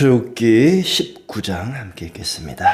출애굽기 19장 함께 읽겠습니다.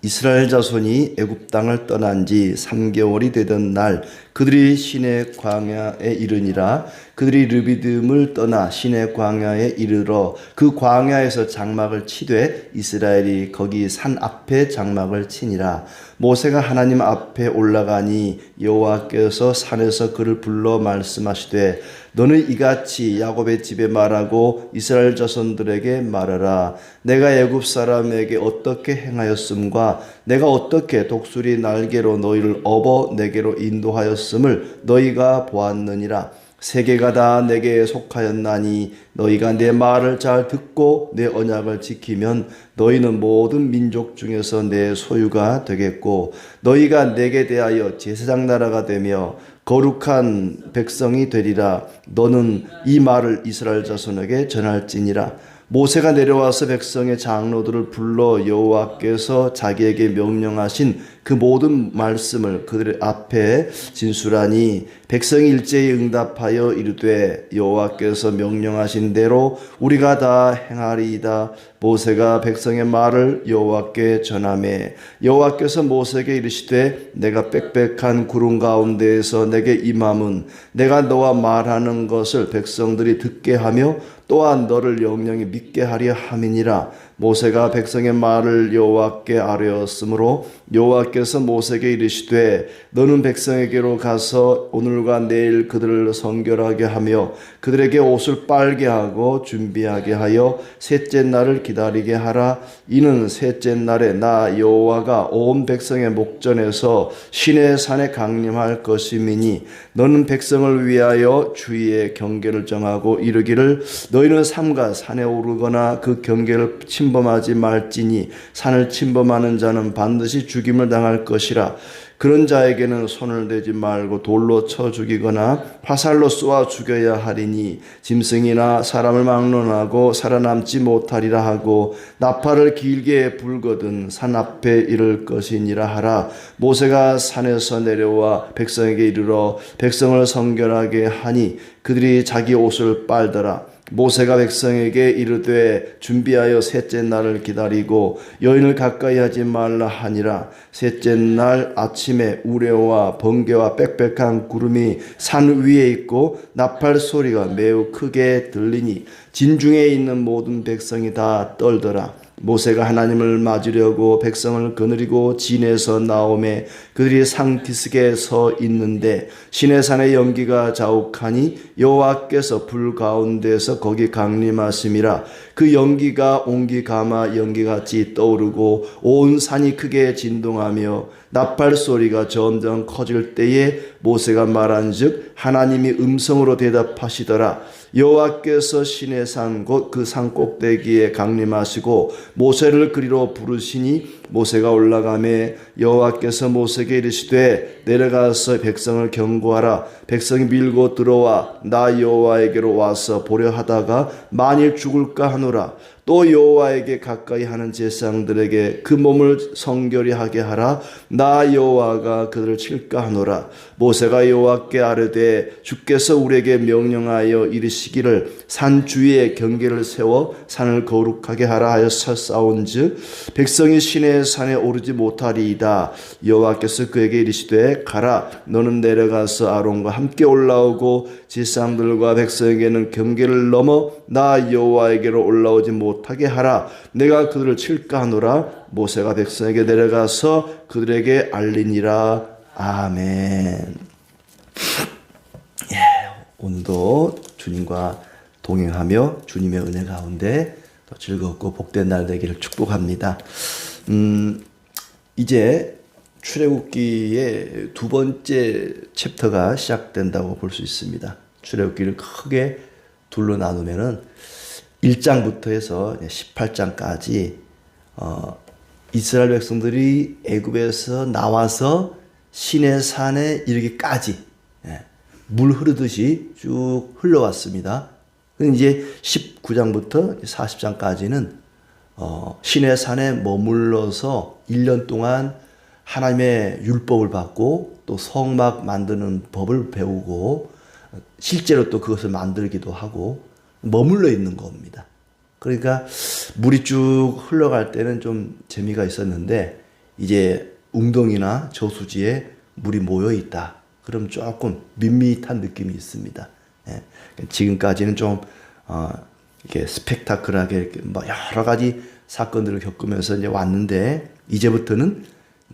이스라엘 자손이 애굽 땅을 떠난 지 3개월이 되던 날 그들이 시내 광야에 이르니라. 그들이 르비딤을 떠나 시내 광야에 이르러 그 광야에서 장막을 치되 이스라엘이 거기 산 앞에 장막을 치니라. 모세가 하나님 앞에 올라가니 여호와께서 산에서 그를 불러 말씀하시되 너는 이같이 야곱의 집에 말하고 이스라엘 자손들에게 말하라. 내가 애굽 사람에게 어떻게 행하였음과 내가 어떻게 독수리 날개로 너희를 업어 내게로 인도하였음을 너희가 보았느니라. 세계가 다 내게 속하였나니 너희가 내 말을 잘 듣고 내 언약을 지키면 너희는 모든 민족 중에서 내 소유가 되겠고 너희가 내게 대하여 제사장 나라가 되며 거룩한 백성이 되리라. 너는 이 말을 이스라엘 자손에게 전할지니라. 모세가 내려와서 백성의 장로들을 불러 여호와께서 자기에게 명령하신 그 모든 말씀을 그들 앞에 진술하니 백성이 일제히 응답하여 이르되 여호와께서 명령하신 대로 우리가 다 행하리이다. 모세가 백성의 말을 여호와께 전하매 여호와께서 모세에게 이르시되 내가 빽빽한 구름 가운데에서 내게 임함은 내가 너와 말하는 것을 백성들이 듣게 하며 또한 너를 영영히 믿게 하려 함이니라. 모세가 백성의 말을 여호와께 아뢰었으므로 여호와께서 모세에게 이르시되 너는 백성에게로 가서 오늘과 내일 그들을 성결하게 하며 그들에게 옷을 빨게 하고 준비하게 하여 셋째 날을 기다리게 하라. 이는 셋째 날에 나 여호와가 온 백성의 목전에서 시내 산에 강림할 것임이니 너는 백성을 위하여 주의의 경계를 정하고 이르기를 너희는 삼가 산에 오르거나 그 경계를 침범하지 말지니 산을 침범하는 자는 반드시 죽임을 당할 것이라. 그런 자에게는 손을 대지 말고 돌로 쳐 죽이거나 화살로 쏘아 죽여야 하리니 짐승이나 사람을 막론하고 살아남지 못하리라 하고 나팔을 길게 불거든 산 앞에 이를 것이니라 하라. 모세가 산에서 내려와 백성에게 이르러 백성을 성결하게 하니 그들이 자기 옷을 빨더라. 모세가 백성에게 이르되 준비하여 셋째 날을 기다리고 여인을 가까이 하지 말라 하니라. 셋째 날 아침에 우레와 번개와 빽빽한 구름이 산 위에 있고 나팔 소리가 매우 크게 들리니 진중에 있는 모든 백성이 다 떨더라. 모세가 하나님을 맞으려고 백성을 거느리고 진에서 나오매 그들이 상기슭에 서 있는데 시내산의 연기가 자욱하니 여호와께서 불 가운데서 거기 강림하심이라. 그 연기가 옹기가마 연기같이 떠오르고 온 산이 크게 진동하며 나팔 소리가 점점 커질 때에 모세가 말한즉 하나님이 음성으로 대답하시더라. 여호와께서 시내산 곧 그 산 꼭대기에 강림하시고 모세를 그리로 부르시니 모세가 올라가매 여호와께서 모세에게 이르시되 내려가서 백성을 경고하라. 백성이 밀고 들어와 나 여호와에게로 와서 보려 하다가 만일 죽을까 하노라. 또 여호와에게 가까이 하는 제사장들에게 그 몸을 성결히 하게 하라. 나 여호와가 그들을 칠까 하노라. 모세가 여호와께 아뢰되 주께서 우리에게 명령하여 이르시기를 산 주위에 경계를 세워 산을 거룩하게 하라 하였사온즉 백성이 시내 산에 오르지 못하리이다. 여호와께서 그에게 이르시되 가라. 너는 내려가서 아론과 함께 올라오고 제사장들과 백성에게는 경계를 넘어 나 여호와에게로 올라오지 못하게 하라. 내가 그들을 칠까 하노라. 모세가 백성에게 내려가서 그들에게 알리니라. 아멘. 오늘도 주님과 동행하며 주님의 은혜 가운데 더 즐겁고 복된 날 되기를 축복합니다. 이제 출애굽기의 두 번째 챕터가 시작된다고 볼 수 있습니다. 출애굽기를 크게 둘로 나누면은 1장부터 해서 18장까지 이스라엘 백성들이 애굽에서 나와서 시내산에 이르기까지 물 흐르듯이 쭉 흘러왔습니다. 이제 19장부터 40장까지는 시내산에 머물러서 1년 동안 하나님의 율법을 받고 또 성막 만드는 법을 배우고 실제로 또 그것을 만들기도 하고 머물러 있는 겁니다. 그러니까 물이 쭉 흘러갈 때는 좀 재미가 있었는데 이제 웅덩이나 저수지에 물이 모여 있다. 그럼 조금 밋밋한 느낌이 있습니다. 예. 지금까지는 좀 이렇게 스펙타클하게 이렇게 뭐 여러 가지 사건들을 겪으면서 이제 왔는데 이제부터는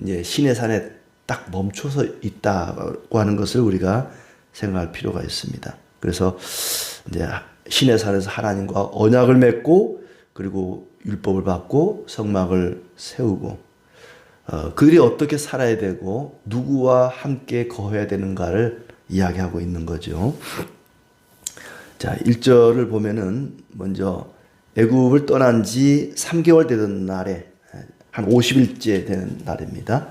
이제 시내산에 딱 멈춰서 있다고 하는 것을 우리가 생각할 필요가 있습니다. 그래서 이제 시내산에서 하나님과 언약을 맺고 그리고 율법을 받고 성막을 세우고 그들이 어떻게 살아야 되고 누구와 함께 거해야 되는가를 이야기하고 있는 거죠. 자, 1절을 보면은 먼저 애굽을 떠난 지 3개월 되던 날에 한 50일째 되는 날입니다.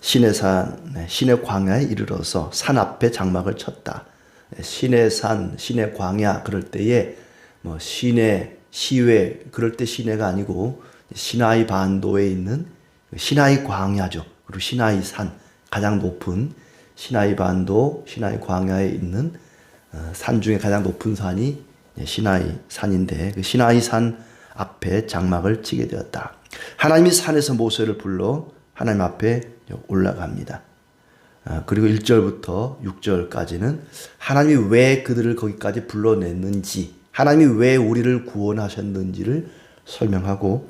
시내산, 시내 광야에 이르러서 산 앞에 장막을 쳤다. 시내산, 시내 광야 그럴 때에 뭐 시내, 시외 그럴 때 시내가 아니고 시나이 반도에 있는 시나이 광야죠. 그리고 시나이 산 가장 높은 시나이 반도, 시나이 광야에 있는 산 중에 가장 높은 산이 시나이 산인데 그 시나이 산 앞에 장막을 치게 되었다. 하나님이 산에서 모세를 불러 하나님 앞에 올라갑니다. 그리고 1절부터 6절까지는 하나님이 왜 그들을 거기까지 불러냈는지, 하나님이 왜 우리를 구원하셨는지를 설명하고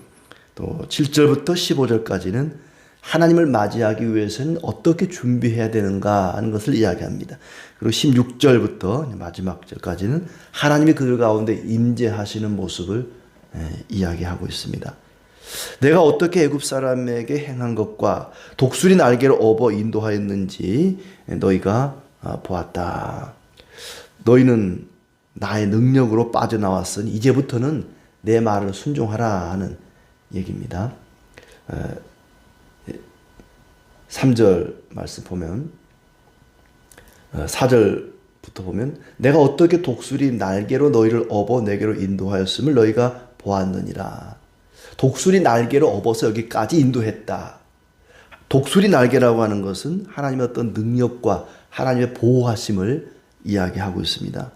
또 7절부터 15절까지는 하나님을 맞이하기 위해서는 어떻게 준비해야 되는가 하는 것을 이야기합니다. 그리고 16절부터 마지막 절까지는 하나님이 그들 가운데 임재하시는 모습을 이야기하고 있습니다. 내가 어떻게 애굽 사람에게 행한 것과 독수리 날개를 업어 인도하였는지 너희가 보았다. 너희는 나의 능력으로 빠져나왔으니 이제부터는 내 말을 순종하라 하는 얘기입니다. 3절 말씀 보면 4절부터 보면 내가 어떻게 독수리 날개로 너희를 업어 내게로 인도하였음을 너희가 보았느니라. 독수리 날개로 업어서 여기까지 인도했다. 독수리 날개라고 하는 것은 하나님의 어떤 능력과 하나님의 보호하심을 이야기하고 있습니다.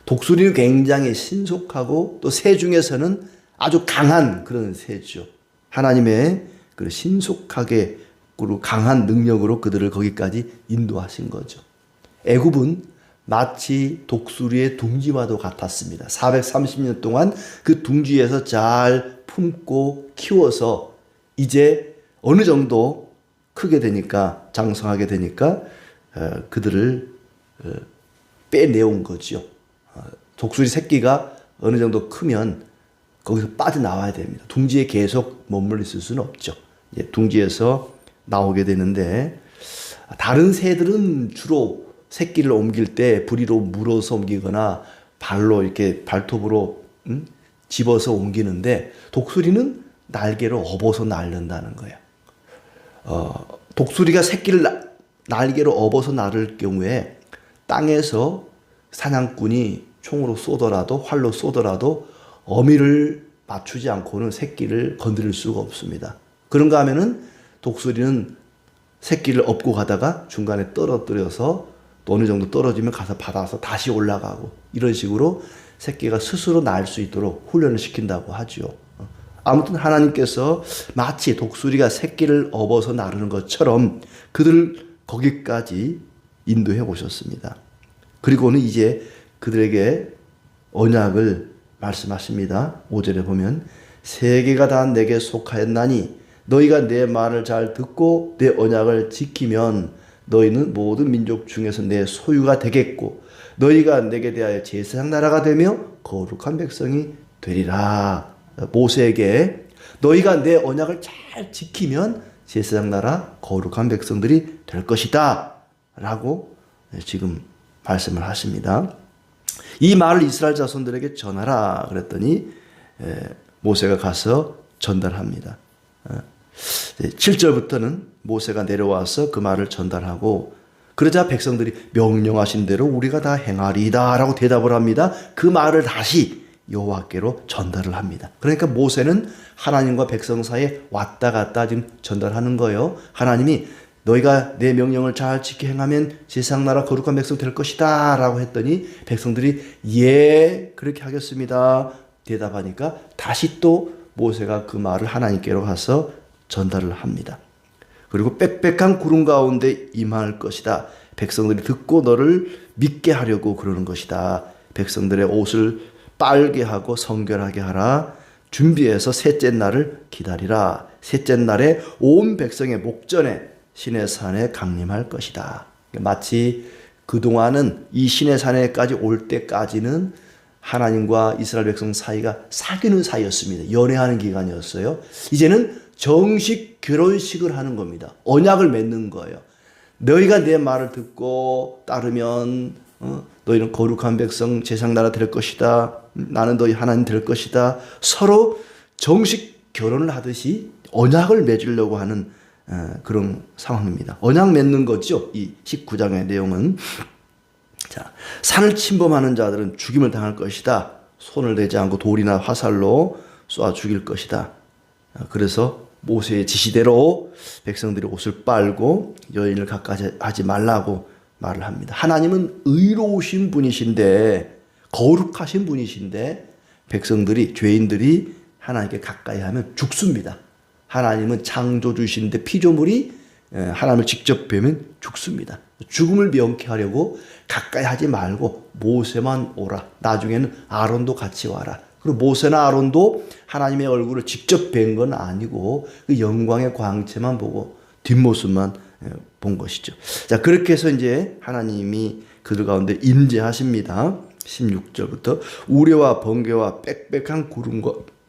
독수리는 굉장히 신속하고 또 새 중에서는 아주 강한 그런 새죠. 하나님의 그 신속하게 그리고 강한 능력으로 그들을 거기까지 인도하신 거죠. 애굽은 마치 독수리의 둥지와도 같았습니다. 430년 동안 그 둥지에서 잘 품고 키워서 이제 어느 정도 크게 되니까 장성하게 되니까 그들을 빼내온 거죠. 독수리 새끼가 어느 정도 크면 거기서 빠져나와야 됩니다. 둥지에 계속 머물러 있을 수는 없죠. 둥지에서 나오게 되는데 다른 새들은 주로 새끼를 옮길 때 부리로 물어서 옮기거나 발로 이렇게 발톱으로 집어서 옮기는데 독수리는 날개로 업어서 날른다는 거예요. 독수리가 새끼를 날개로 업어서 나를 경우에 땅에서 사냥꾼이 총으로 쏘더라도 활로 쏘더라도 어미를 맞추지 않고는 새끼를 건드릴 수가 없습니다. 그런가 하면은 독수리는 새끼를 업고 가다가 중간에 떨어뜨려서 또 어느 정도 떨어지면 가서 받아서 다시 올라가고 이런 식으로 새끼가 스스로 날 수 있도록 훈련을 시킨다고 하죠. 아무튼 하나님께서 마치 독수리가 새끼를 업어서 나르는 것처럼 그들을 거기까지 인도해 오셨습니다. 그리고는 이제 그들에게 언약을 말씀하십니다. 5절에 보면 세계가 다 내게 속하였나니 너희가 내 말을 잘 듣고 내 언약을 지키면 너희는 모든 민족 중에서 내 소유가 되겠고 너희가 내게 대하여 제사장 나라가 되며 거룩한 백성이 되리라. 모세에게 너희가 내 언약을 잘 지키면 제사장 나라 거룩한 백성들이 될 것이다 라고 지금 말씀을 하십니다. 이 말을 이스라엘 자손들에게 전하라 그랬더니 모세가 가서 전달합니다. 7절부터는 모세가 내려와서 그 말을 전달하고 그러자 백성들이 명령하신 대로 우리가 다 행하리이다 라고 대답을 합니다. 그 말을 다시 여호와께로 전달을 합니다. 그러니까 모세는 하나님과 백성 사이에 왔다 갔다 지금 전달하는 거예요. 하나님이 너희가 내 명령을 잘 지켜 행하면 세상 나라 거룩한 백성 될 것이다 라고 했더니 백성들이 예 그렇게 하겠습니다. 대답하니까 다시 또 모세가 그 말을 하나님께로 가서 전달을 합니다. 그리고 빽빽한 구름 가운데 임할 것이다. 백성들이 듣고 너를 믿게 하려고 그러는 것이다. 백성들의 옷을 빨게 하고 성결하게 하라. 준비해서 셋째 날을 기다리라. 셋째 날에 온 백성의 목전에 시내산에 강림할 것이다. 마치 그동안은 이 시내산에까지 올 때까지는 하나님과 이스라엘 백성 사이가 사귀는 사이였습니다. 연애하는 기간이었어요. 이제는 정식 결혼식을 하는 겁니다. 언약을 맺는 거예요. 너희가 내 말을 듣고 따르면 너희는 거룩한 백성 제상 나라 될 것이다. 나는 너희 하나님 될 것이다. 서로 정식 결혼을 하듯이 언약을 맺으려고 하는 그런 상황입니다. 언약 맺는 거죠. 이 19장의 내용은. 자, 산을 침범하는 자들은 죽임을 당할 것이다. 손을 대지 않고 돌이나 화살로 쏘아 죽일 것이다. 그래서 모세의 지시대로 백성들이 옷을 빨고 여인을 가까이 하지 말라고 말을 합니다. 하나님은 의로우신 분이신데, 거룩하신 분이신데 백성들이, 죄인들이 하나님께 가까이 하면 죽습니다. 하나님은 창조주신데 피조물이 하나님을 직접 뵈면 죽습니다. 죽음을 명쾌하려고 가까이 하지 말고 모세만 오라. 나중에는 아론도 같이 와라. 그리고 모세나 아론도 하나님의 얼굴을 직접 뵌 건 아니고 그 영광의 광채만 보고 뒷모습만 본 것이죠. 자, 그렇게 해서 이제 하나님이 그들 가운데 임재하십니다. 16절부터 우레와 번개와 빽빽한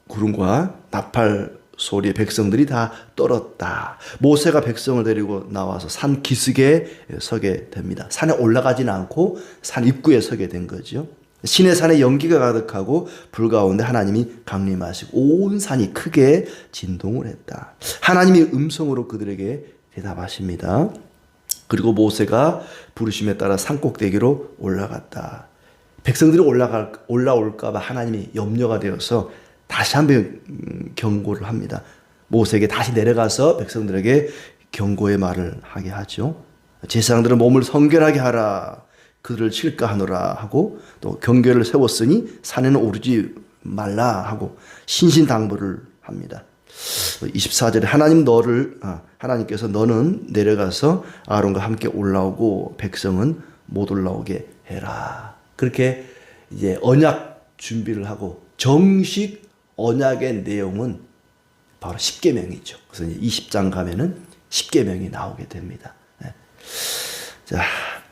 구름과 나팔 소리에 백성들이 다 떨었다. 모세가 백성을 데리고 나와서 산 기슭에 서게 됩니다. 산에 올라가지는 않고 산 입구에 서게 된 거죠. 시내산에 연기가 가득하고 불 가운데 하나님이 강림하시고 온 산이 크게 진동을 했다. 하나님이 음성으로 그들에게 대답하십니다. 그리고 모세가 부르심에 따라 산꼭대기로 올라갔다. 백성들이 올라올까 봐 하나님이 염려가 되어서 다시 한번 경고를 합니다. 모세에게 다시 내려가서 백성들에게 경고의 말을 하게 하죠. 제사장들은 몸을 성결하게 하라. 그들을 칠까 하노라 하고 또 경계를 세웠으니 산에는 오르지 말라 하고 신신당부를 합니다. 24절에 하나님께서 너는 내려가서 아론과 함께 올라오고 백성은 못 올라오게 해라. 그렇게 이제 언약 준비를 하고 정식 언약의 내용은 바로 십계명이죠. 그래서 이제 20장 가면은 십계명이 나오게 됩니다. 자,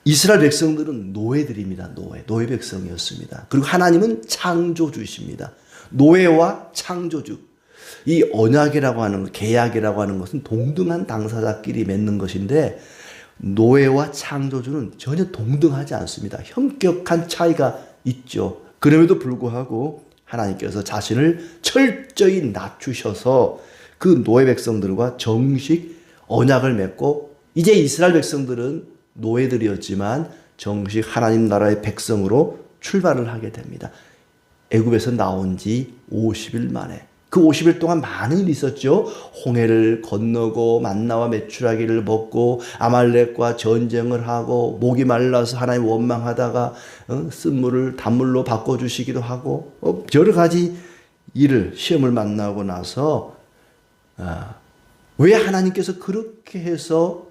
이스라엘 백성들은 노예들입니다. 노예 백성이었습니다. 그리고 하나님은 창조주이십니다. 노예와 창조주. 이 언약이라고 하는 것, 계약이라고 하는 것은 동등한 당사자끼리 맺는 것인데 노예와 창조주는 전혀 동등하지 않습니다. 현격한 차이가 있죠. 그럼에도 불구하고 하나님께서 자신을 철저히 낮추셔서 그 노예 백성들과 정식 언약을 맺고 이제 이스라엘 백성들은 노예들이었지만 정식 하나님 나라의 백성으로 출발을 하게 됩니다. 애굽에서 나온 지 50일 만에. 그 50일 동안 많은 일이 있었죠. 홍해를 건너고 만나와 메추라기를 먹고 아말렉과 전쟁을 하고 목이 말라서 하나님 원망하다가 쓴물을 단물로 바꿔주시기도 하고 여러 가지 시험을 만나고 나서 왜 하나님께서 그렇게 해서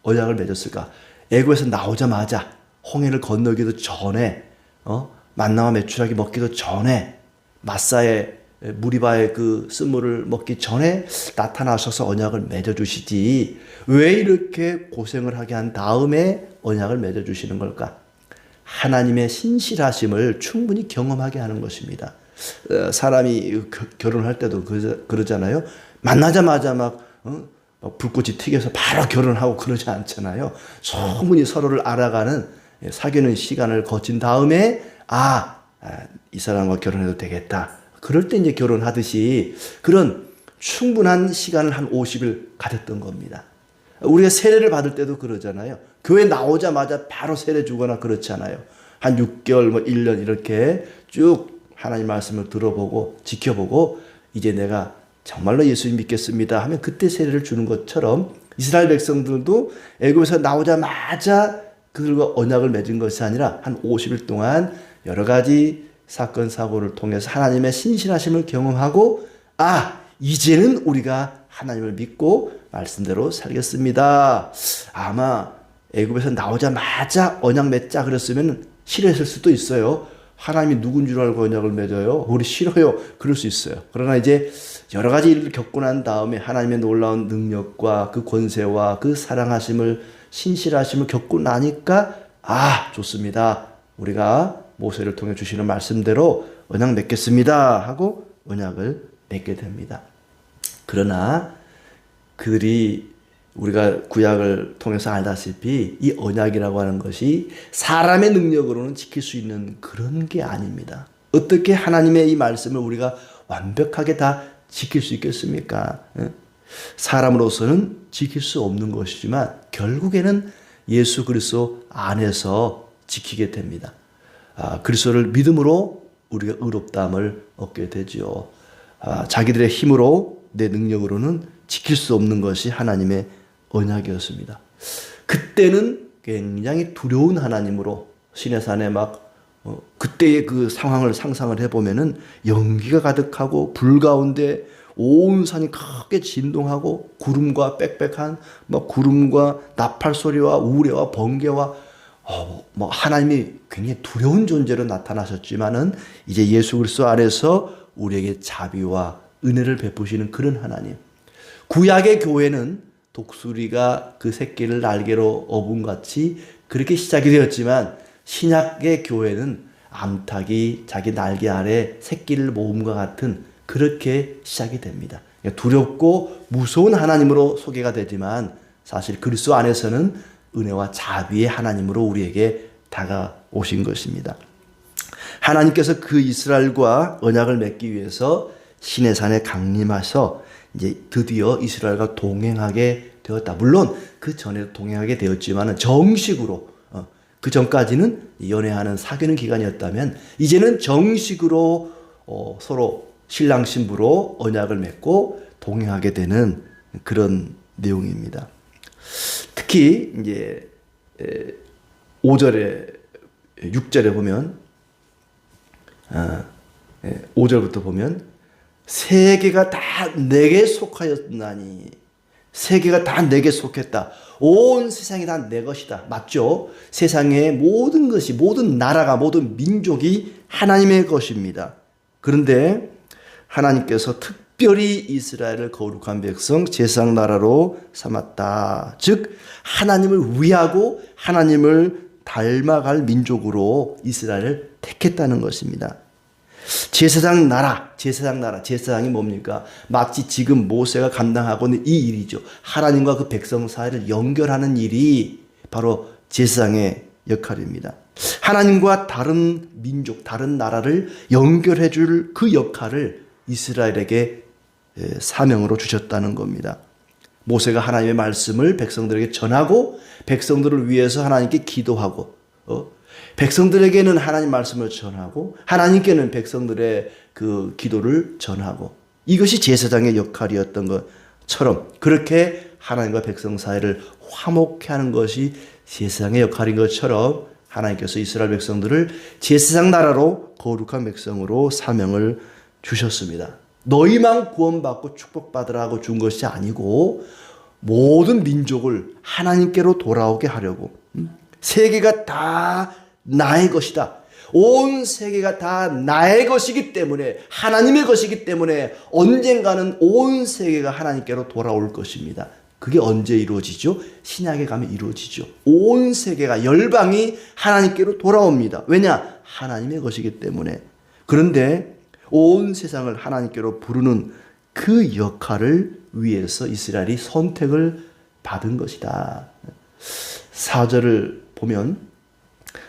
언약을 맺었을까? 애굽에서 나오자마자 홍해를 건너기도 전에 만나와 메추라기 먹기도 전에 마사의 무리바의 그 쓴물을 먹기 전에 나타나셔서 언약을 맺어주시지 왜 이렇게 고생을 하게 한 다음에 언약을 맺어주시는 걸까? 하나님의 신실하심을 충분히 경험하게 하는 것입니다. 사람이 결혼할 때도 그러잖아요. 만나자마자 막 불꽃이 튀겨서 바로 결혼하고 그러지 않잖아요. 충분히 서로를 알아가는 사귀는 시간을 거친 다음에 이 사람과 결혼해도 되겠다. 그럴 때 이제 결혼하듯이 그런 충분한 시간을 한 50일 가졌던 겁니다. 우리가 세례를 받을 때도 그러잖아요. 교회 나오자마자 바로 세례 주거나 그렇잖아요. 한 6개월, 1년 이렇게 쭉 하나님 말씀을 들어보고 지켜보고 이제 내가 정말로 예수님 믿겠습니다 하면 그때 세례를 주는 것처럼 이스라엘 백성들도 애굽에서 나오자마자 그들과 언약을 맺은 것이 아니라 한 50일 동안 여러 가지 사건 사고를 통해서 하나님의 신실하심을 경험하고 이제는 우리가 하나님을 믿고 말씀대로 살겠습니다. 아마 애굽에서 나오자마자 언약 맺자 그랬으면 싫어했을 수도 있어요. 하나님이 누군 줄 알고 언약을 맺어요? 우리 싫어요. 그럴 수 있어요. 그러나 이제 여러 가지 일을 겪고 난 다음에 하나님의 놀라운 능력과 그 권세와 그 사랑하심을 신실하심을 겪고 나니까 좋습니다. 우리가 모세를 통해 주시는 말씀대로 언약 맺겠습니다 하고 언약을 맺게 됩니다. 그러나 그들이 우리가 구약을 통해서 알다시피 이 언약이라고 하는 것이 사람의 능력으로는 지킬 수 있는 그런 게 아닙니다. 어떻게 하나님의 이 말씀을 우리가 완벽하게 다 지킬 수 있겠습니까? 사람으로서는 지킬 수 없는 것이지만 결국에는 예수 그리스도 안에서 지키게 됩니다. 그리스도를 믿음으로 우리가 의롭다함을 얻게 되죠. 자기들의 힘으로 내 능력으로는 지킬 수 없는 것이 하나님의 언약이었습니다. 그때는 굉장히 두려운 하나님으로 시내산에 그때의 그 상황을 상상을 해보면은 연기가 가득하고 불 가운데 온 산이 크게 진동하고 구름과 빽빽한 구름과 나팔 소리와 우레와 번개와 하나님이 굉장히 두려운 존재로 나타나셨지만은 이제 예수 그리스도 안에서 우리에게 자비와 은혜를 베푸시는 그런 하나님. 구약의 교회는 독수리가 그 새끼를 날개로 어분같이 그렇게 시작이 되었지만 신약의 교회는 암탉이 자기 날개 아래 새끼를 모음과 같은 그렇게 시작이 됩니다. 두렵고 무서운 하나님으로 소개가 되지만 사실 그리스도 안에서는 은혜와 자비의 하나님으로 우리에게 다가오신 것입니다. 하나님께서 그 이스라엘과 언약을 맺기 위해서 시내산에 강림하셔 이제 드디어 이스라엘과 동행하게 되었다. 물론 그 전에도 동행하게 되었지만 정식으로 그 전까지는 연애하는 사귀는 기간이었다면 이제는 정식으로 서로 신랑 신부로 언약을 맺고 동행하게 되는 그런 내용입니다. 특히 이제 5절에 6절에 보면 5절부터 보면 세계가 다 내게 속하였나니 세계가 다 내게 속했다. 온 세상이 다 내 것이다. 맞죠? 세상의 모든 것이 모든 나라가 모든 민족이 하나님의 것입니다. 그런데 하나님께서 특별히 이스라엘을 거룩한 백성 제사장 나라로 삼았다. 즉 하나님을 위하고 하나님을 닮아갈 민족으로 이스라엘을 택했다는 것입니다. 제사장이 뭡니까? 마치 지금 모세가 감당하고 있는 이 일이죠. 하나님과 그 백성 사이를 연결하는 일이 바로 제사장의 역할입니다. 하나님과 다른 민족, 다른 나라를 연결해 줄 그 역할을 이스라엘에게 사명으로 주셨다는 겁니다. 모세가 하나님의 말씀을 백성들에게 전하고 백성들을 위해서 하나님께 기도하고 백성들에게는 하나님 말씀을 전하고 하나님께는 백성들의 그 기도를 전하고 이것이 제사장의 역할이었던 것처럼 그렇게 하나님과 백성 사이를 화목케 하는 것이 제사장의 역할인 것처럼 하나님께서 이스라엘 백성들을 제사장 나라로 거룩한 백성으로 사명을 주셨습니다. 너희만 구원받고 축복받으라고 준 것이 아니고 모든 민족을 하나님께로 돌아오게 하려고 세계가 다 나의 것이다. 온 세계가 다 나의 것이기 때문에 하나님의 것이기 때문에 언젠가는 온 세계가 하나님께로 돌아올 것입니다. 그게 언제 이루어지죠? 신약에 가면 이루어지죠. 온 세계가 열방이 하나님께로 돌아옵니다. 왜냐? 하나님의 것이기 때문에. 그런데 온 세상을 하나님께로 부르는 그 역할을 위해서 이스라엘이 선택을 받은 것이다. 4절을 보면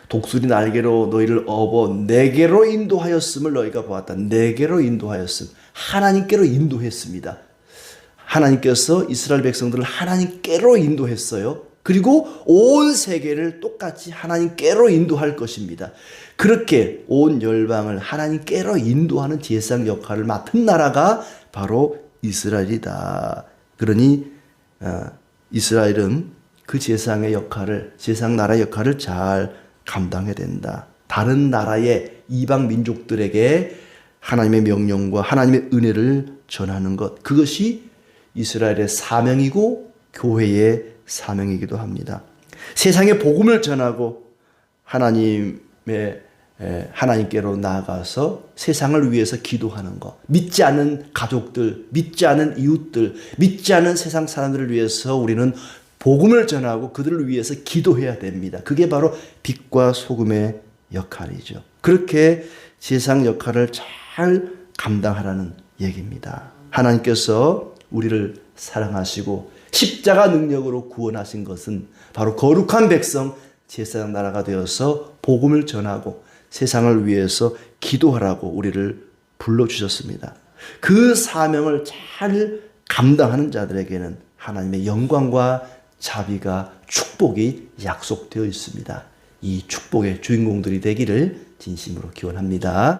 독수리 날개로 너희를 업어 내게로 인도하였음을 너희가 보았다. 내게로 인도하였음. 하나님께로 인도했습니다. 하나님께서 이스라엘 백성들을 하나님께로 인도했어요. 그리고 온 세계를 똑같이 하나님께로 인도할 것입니다. 그렇게 온 열방을 하나님께로 인도하는 제사장 역할을 맡은 나라가 바로 이스라엘이다. 그러니 이스라엘은 그 제사장의 역할을, 제사장 나라의 역할을 잘 감당해야 된다. 다른 나라의 이방 민족들에게 하나님의 명령과 하나님의 은혜를 전하는 것, 그것이 이스라엘의 사명이고 교회의 사명이기도 합니다. 세상에 복음을 전하고 하나님께로 나아가서 세상을 위해서 기도하는 것, 믿지 않는 가족들, 믿지 않는 이웃들, 믿지 않는 세상 사람들을 위해서 우리는 복음을 전하고 그들을 위해서 기도해야 됩니다. 그게 바로 빛과 소금의 역할이죠. 그렇게 세상 역할을 잘 감당하라는 얘기입니다. 하나님께서 우리를 사랑하시고 십자가 능력으로 구원하신 것은 바로 거룩한 백성, 제사장 나라가 되어서 복음을 전하고 세상을 위해서 기도하라고 우리를 불러주셨습니다. 그 사명을 잘 감당하는 자들에게는 하나님의 영광과 자비가 축복이 약속되어 있습니다. 이 축복의 주인공들이 되기를 진심으로 기원합니다.